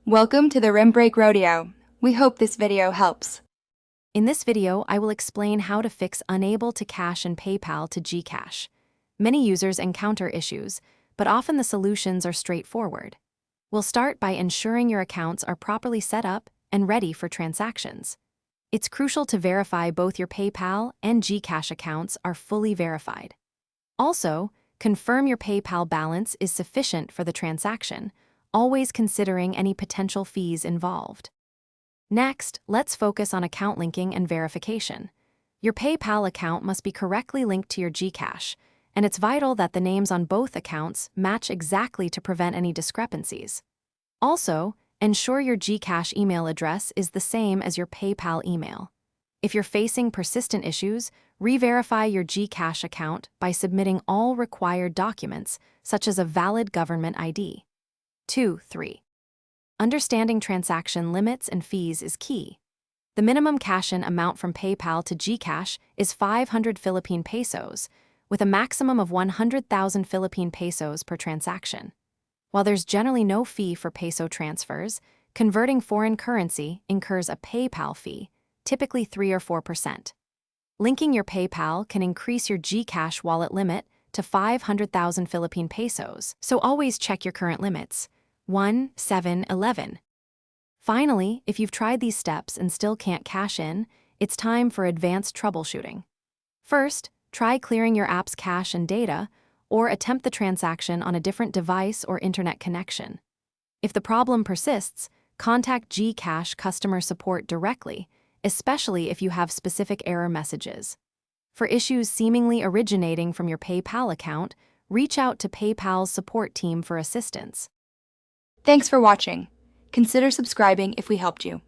Welcome to the Rim Break Rodeo. We hope this video helps. In this video, I will explain how to fix unable to cash in PayPal to GCash. Many users encounter issues, but often the solutions are straightforward. We'll start by ensuring your accounts are properly set up and ready for transactions. It's crucial to verify both your PayPal and GCash accounts are fully verified. Also, confirm your PayPal balance is sufficient for the transaction, always considering any potential fees involved. Next, let's focus on account linking and verification. Your PayPal account must be correctly linked to your GCash, and it's vital that the names on both accounts match exactly to prevent any discrepancies. Also, ensure your GCash email address is the same as your PayPal email. If you're facing persistent issues, re-verify your GCash account by submitting all required documents, such as a valid government ID. 3. Understanding transaction limits and fees is key. The minimum cash-in amount from PayPal to GCash is 500 Philippine pesos, with a maximum of 100,000 Philippine pesos per transaction. While there's generally no fee for peso transfers, converting foreign currency incurs a PayPal fee, typically 3 or 4%. Linking your PayPal can increase your GCash wallet limit to 500,000 Philippine pesos, so always check your current limits. 1, 7, 11. Finally, if you've tried these steps and still can't cash in, it's time for advanced troubleshooting. First, try clearing your app's cache and data, or attempt the transaction on a different device or internet connection. If the problem persists, contact GCash customer support directly, especially if you have specific error messages. For issues seemingly originating from your PayPal account, reach out to PayPal's support team for assistance. Thanks for watching. Consider subscribing if we helped you.